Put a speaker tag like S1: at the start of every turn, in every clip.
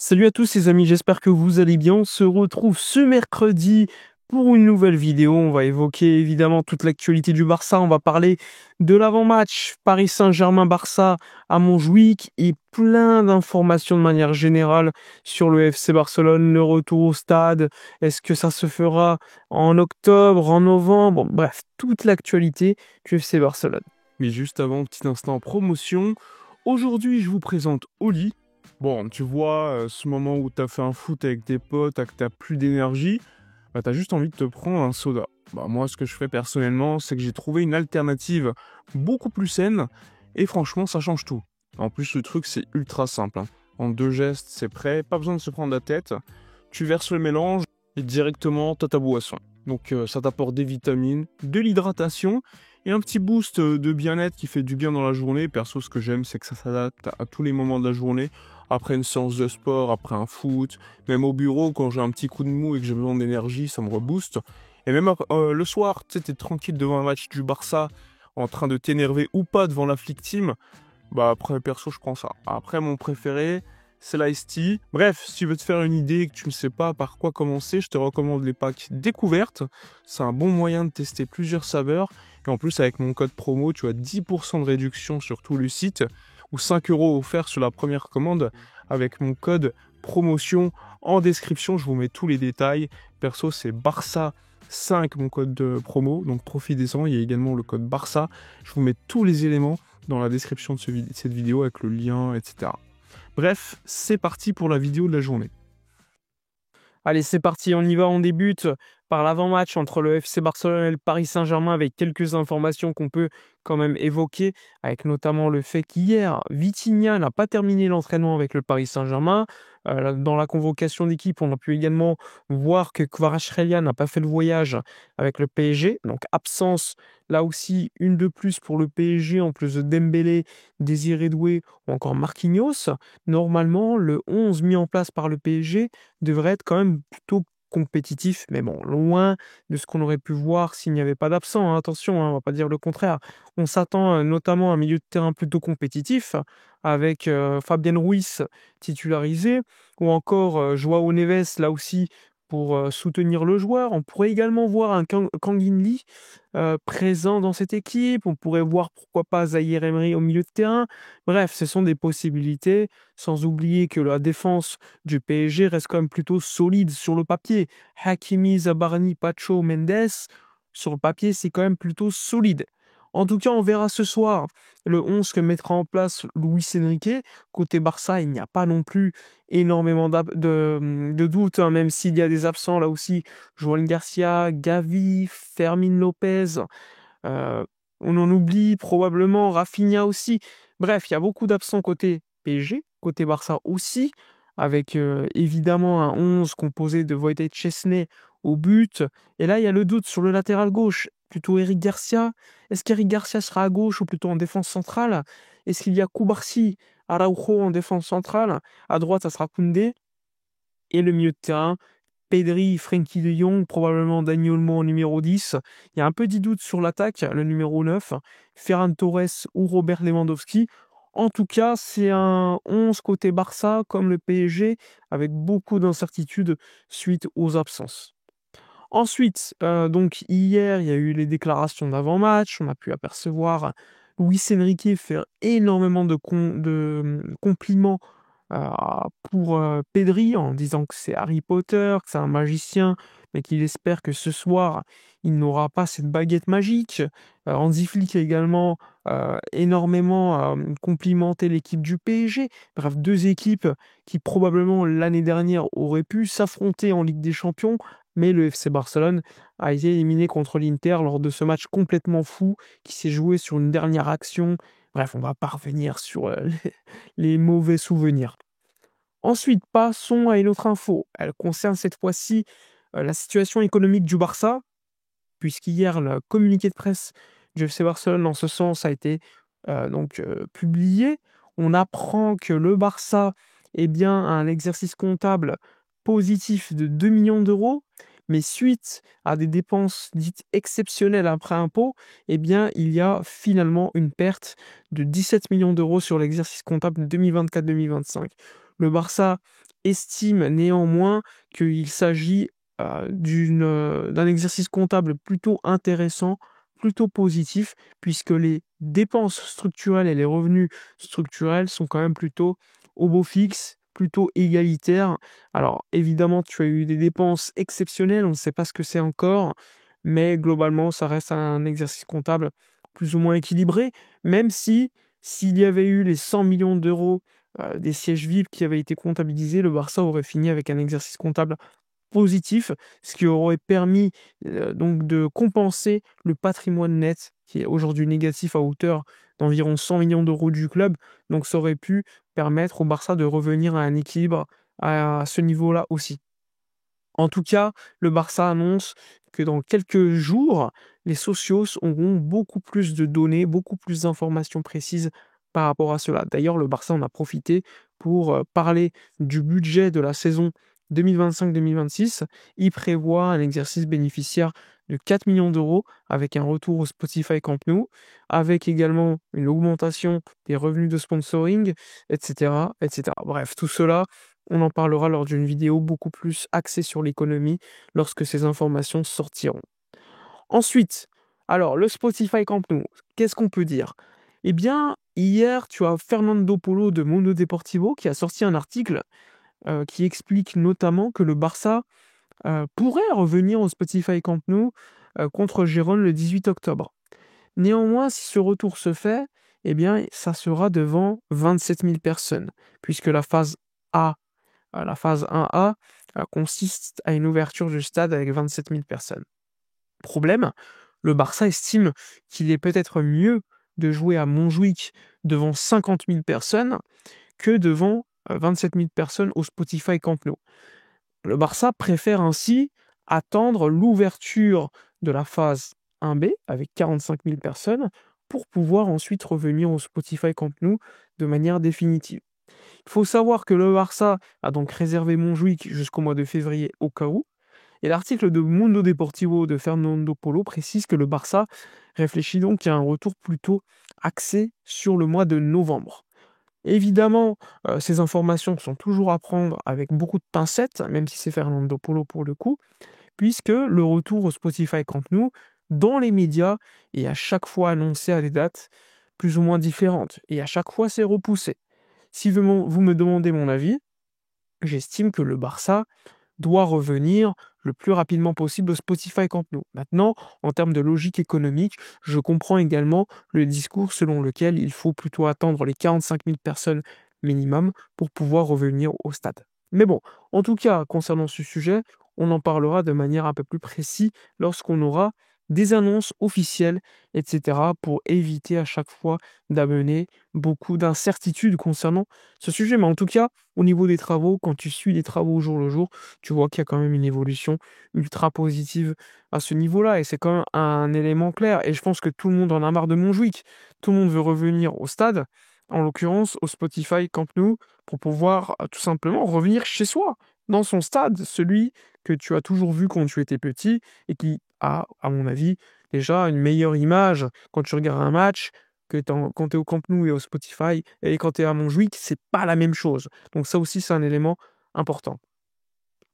S1: Salut à tous les amis, j'espère que vous allez bien. On se retrouve ce mercredi pour une nouvelle vidéo. On va évoquer évidemment toute l'actualité du Barça. On va parler de l'avant-match Paris Saint-Germain-Barça à Montjuïc et plein d'informations de manière générale sur le FC Barcelone, le retour au stade. Est-ce que ça se fera en octobre, en novembre? Bref, toute l'actualité du FC Barcelone. Mais juste avant, petit instant promotion. Aujourd'hui, je vous présente Oli. Bon, tu vois, ce moment où t'as fait un foot avec tes potes, que t'as plus d'énergie, bah t'as juste envie de te prendre un soda. Bah moi, ce que je fais personnellement, c'est que j'ai trouvé une alternative beaucoup plus saine, et franchement, ça change tout. En plus, le truc, c'est ultra simple, hein. En 2 gestes, c'est prêt, pas besoin de se prendre la tête. Tu verses le mélange, et directement, t'as ta boisson. Donc ça t'apporte des vitamines, de l'hydratation, et un petit boost de bien-être qui fait du bien dans la journée. Perso, ce que j'aime, c'est que ça s'adapte à tous les moments de la journée. Après une séance de sport, après un foot, même au bureau, quand j'ai un petit coup de mou et que j'ai besoin d'énergie, ça me rebooste. Et même le soir, tu sais, t'es tranquille devant un match du Barça, en train de t'énerver ou pas devant la flic team, bah après, perso, je prends ça. Après, mon préféré, c'est l'Ice Tea. Bref, si tu veux te faire une idée et que tu ne sais pas par quoi commencer, je te recommande les packs découvertes. C'est un bon moyen de tester plusieurs saveurs. Et en plus, avec mon code promo, tu as 10% de réduction sur tout le site ou 5 € offerts sur la première commande avec mon code promotion en description. Je vous mets tous les détails. Perso, c'est Barça 5, mon code de promo. Donc profitez-en. Il y a également le code Barça. Je vous mets tous les éléments dans la description de cette vidéo avec le lien, etc. Bref, c'est parti pour la vidéo de la journée. Allez, c'est parti, on y va, on débute par l'avant-match entre le FC Barcelone et le Paris Saint-Germain avec quelques informations qu'on peut quand même évoquer, avec notamment le fait qu'hier, Vitinha n'a pas terminé l'entraînement avec le Paris Saint-Germain. Dans la convocation d'équipe, on a pu également voir que Kvaratskhelia n'a pas fait le voyage avec le PSG, donc absence là aussi une de plus pour le PSG en plus de Dembélé, Désiré Doué ou encore Marquinhos. Normalement, le 11 mis en place par le PSG devrait être quand même plutôt compétitif, mais bon, loin de ce qu'on aurait pu voir s'il n'y avait pas d'absent, hein. Attention, hein, on va pas dire le contraire. On s'attend notamment à un milieu de terrain plutôt compétitif, avec Fabien Ruiz titularisé, ou encore Joao Neves, là aussi, pour soutenir le joueur. On pourrait également voir un Kang In-lee présent dans cette équipe. On pourrait voir pourquoi pas Zaïre Emery au milieu de terrain. Bref, ce sont des possibilités, sans oublier que la défense du PSG reste quand même plutôt solide sur le papier. Hakimi, Zabarni, Pacho, Mendes, sur le papier, c'est quand même plutôt solide. En tout cas, on verra ce soir le 11 que mettra en place Luis Enrique. Côté Barça, il n'y a pas non plus énormément de doutes, hein, même s'il y a des absents là aussi. Joan Garcia, Gavi, Fermin Lopez. euh, on en oublie probablement Rafinha aussi. Bref, il y a beaucoup d'absents côté PSG, côté Barça aussi, avec évidemment un 11 composé de Wojtek Szczesny au but. Et là, il y a le doute sur le latéral gauche. Plutôt Eric Garcia. Est-ce qu'Eric Garcia sera à gauche ou plutôt en défense centrale? Est-ce qu'il y a Koubarsi, Araujo en défense centrale? À droite, ça sera Koundé. Et le milieu de terrain, Pedri, Frenkie de Jong, probablement Dani Olmo en numéro 10. Il y a un petit doute sur l'attaque, le numéro 9, Ferran Torres ou Robert Lewandowski. En tout cas, c'est un 11 côté Barça comme le PSG, avec beaucoup d'incertitudes suite aux absences. Ensuite, donc hier, il y a eu les déclarations d'avant-match. On a pu apercevoir Luis Enrique faire énormément de compliments pour Pedri en disant que c'est Harry Potter, que c'est un magicien, mais qu'il espère que ce soir, il n'aura pas cette baguette magique. Hansi Flick a également énormément complimenté l'équipe du PSG. Bref, deux équipes qui probablement l'année dernière auraient pu s'affronter en Ligue des Champions, mais le FC Barcelone a été éliminé contre l'Inter lors de ce match complètement fou qui s'est joué sur une dernière action. Bref, on va pas revenir sur les mauvais souvenirs. Ensuite, passons à une autre info. Elle concerne cette fois-ci la situation économique du Barça, puisqu'hier, le communiqué de presse du FC Barcelone en ce sens a été publié. On apprend que le Barça a un exercice comptable positif de 2 millions d'euros, mais suite à des dépenses dites exceptionnelles après impôt, il y a finalement une perte de 17 millions d'euros sur l'exercice comptable 2024-2025. Le Barça estime néanmoins qu'il s'agit d'un exercice comptable plutôt intéressant, plutôt positif, puisque les dépenses structurelles et les revenus structurels sont quand même plutôt au beau fixe, plutôt égalitaires. Alors évidemment, tu as eu des dépenses exceptionnelles, on ne sait pas ce que c'est encore, mais globalement, ça reste un exercice comptable plus ou moins équilibré, même si s'il y avait eu les 100 millions d'euros des sièges vifs qui avaient été comptabilisés, le Barça aurait fini avec un exercice comptable positif, ce qui aurait permis donc de compenser le patrimoine net qui est aujourd'hui négatif à hauteur d'environ 100 millions d'euros du club. Donc ça aurait pu permettre au Barça de revenir à un équilibre à ce niveau-là aussi. En tout cas, le Barça annonce que dans quelques jours, les socios auront beaucoup plus de données, beaucoup plus d'informations précises par rapport à cela. D'ailleurs, le Barça en a profité pour parler du budget de la saison 2025-2026. Il prévoit un exercice bénéficiaire de 4 millions d'euros avec un retour au Spotify Camp Nou, avec également une augmentation des revenus de sponsoring, etc., etc. Bref, tout cela on en parlera lors d'une vidéo beaucoup plus axée sur l'économie lorsque ces informations sortiront. Ensuite, alors le Spotify Camp Nou, qu'est-ce qu'on peut dire? Eh bien, hier, tu as Fernando Polo de Mundo Deportivo qui a sorti un article qui explique notamment que le Barça pourrait revenir au Spotify Camp Nou contre Gérone le 18 octobre. Néanmoins, si ce retour se fait, eh bien, ça sera devant 27 000 personnes, puisque la phase A la phase 1A consiste à une ouverture du stade avec 27 000 personnes. Problème, le Barça estime qu'il est peut-être mieux de jouer à Montjuïc devant 50 000 personnes que devant 27 000 personnes au Spotify Camp Nou. Le Barça préfère ainsi attendre l'ouverture de la phase 1B avec 45 000 personnes pour pouvoir ensuite revenir au Spotify Camp Nou de manière définitive. Il faut savoir que le Barça a donc réservé Montjuïc jusqu'au mois de février au cas où. Et l'article de Mundo Deportivo de Fernando Polo précise que le Barça réfléchit donc à un retour plutôt axé sur le mois de novembre. Évidemment, ces informations sont toujours à prendre avec beaucoup de pincettes, même si c'est Fernando Polo pour le coup, puisque le retour au Spotify Camp Nou, dans les médias, est à chaque fois annoncé à des dates plus ou moins différentes. Et à chaque fois, c'est repoussé. Si vous me demandez mon avis, j'estime que le Barça doit revenir le plus rapidement possible au Spotify Camp Nou. Maintenant, en termes de logique économique, je comprends également le discours selon lequel il faut plutôt attendre les 45 000 personnes minimum pour pouvoir revenir au stade. Mais bon, en tout cas, concernant ce sujet, on en parlera de manière un peu plus précise lorsqu'on aura des annonces officielles, etc., pour éviter à chaque fois d'amener beaucoup d'incertitudes concernant ce sujet. Mais en tout cas, au niveau des travaux, quand tu suis les travaux au jour le jour, tu vois qu'il y a quand même une évolution ultra positive à ce niveau-là. Et c'est quand même un élément clair. Et je pense que tout le monde en a marre de Montjuïc. Tout le monde veut revenir au stade, en l'occurrence au Spotify Camp Nou, pour pouvoir tout simplement revenir chez soi, dans son stade, celui que tu as toujours vu quand tu étais petit et qui a, à mon avis, déjà une meilleure image quand tu regardes un match que quand tu es au Camp Nou et au Spotify et quand tu es à Montjuïc, c'est pas la même chose. Donc ça aussi, c'est un élément important.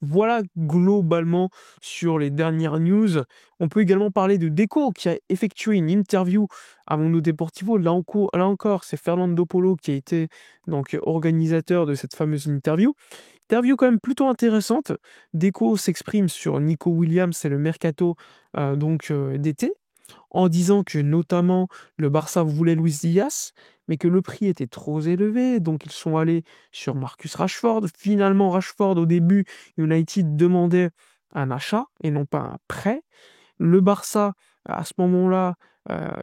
S1: Voilà globalement sur les dernières news. On peut également parler de Deco qui a effectué une interview à Mundo Deportivo. Là encore, c'est Fernando Polo qui a été donc organisateur de cette fameuse interview. Interview quand même plutôt intéressante. Deco s'exprime sur Nico Williams et le mercato d'été en disant que notamment le Barça voulait Luis Diaz, mais que le prix était trop élevé, donc ils sont allés sur Marcus Rashford. Finalement, Rashford, au début, United demandait un achat et non pas un prêt. Le Barça, à ce moment-là,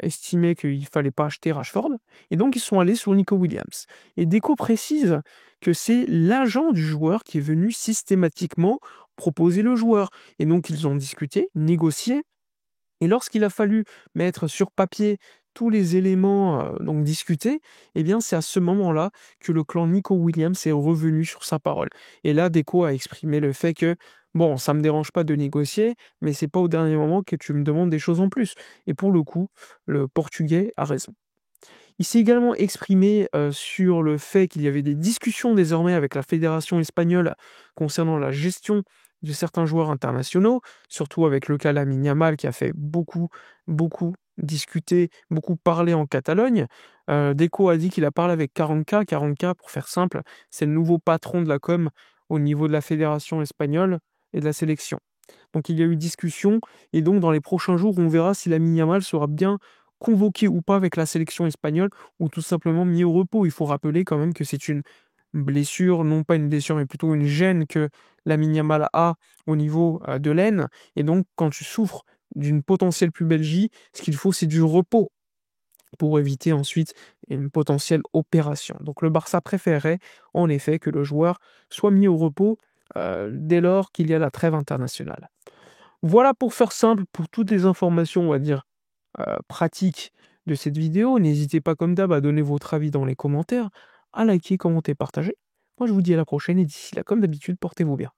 S1: estimait qu'il ne fallait pas acheter Rashford, et donc ils sont allés sur Nico Williams. Et Deco précise que c'est l'agent du joueur qui est venu systématiquement proposer le joueur. Et donc ils ont discuté, négocié, et lorsqu'il a fallu mettre sur papier tous les éléments donc discutés, eh bien c'est à ce moment-là que le clan Nico Williams est revenu sur sa parole. Et là, Deco a exprimé le fait que bon, ça me dérange pas de négocier, mais c'est pas au dernier moment que tu me demandes des choses en plus. Et pour le coup, le Portugais a raison. Il s'est également exprimé, sur le fait qu'il y avait des discussions désormais avec la fédération espagnole concernant la gestion de certains joueurs internationaux, surtout avec le cas Lamine Yamal qui a fait beaucoup, beaucoup discuter, beaucoup parler en Catalogne. Deco a dit qu'il a parlé avec 40K. 40K, pour faire simple, c'est le nouveau patron de la com au niveau de la fédération espagnole et de la sélection. Donc il y a eu discussion et donc dans les prochains jours, on verra si Lamine Yamal sera bien convoqué ou pas avec la sélection espagnole ou tout simplement mis au repos. Il faut rappeler quand même que c'est une blessure, non pas une blessure, mais plutôt une gêne que Lamine Yamal a au niveau de l'aine. Et donc, quand tu souffres d'une potentielle pubalgie, ce qu'il faut, c'est du repos pour éviter ensuite une potentielle opération. Donc, le Barça préférait en effet que le joueur soit mis au repos dès lors qu'il y a la trêve internationale. Voilà pour faire simple, pour toutes les informations, on va dire, pratiques de cette vidéo. N'hésitez pas comme d'hab à donner votre avis dans les commentaires, à liker, commenter, partager. Moi je vous dis à la prochaine et d'ici là, comme d'habitude, portez-vous bien.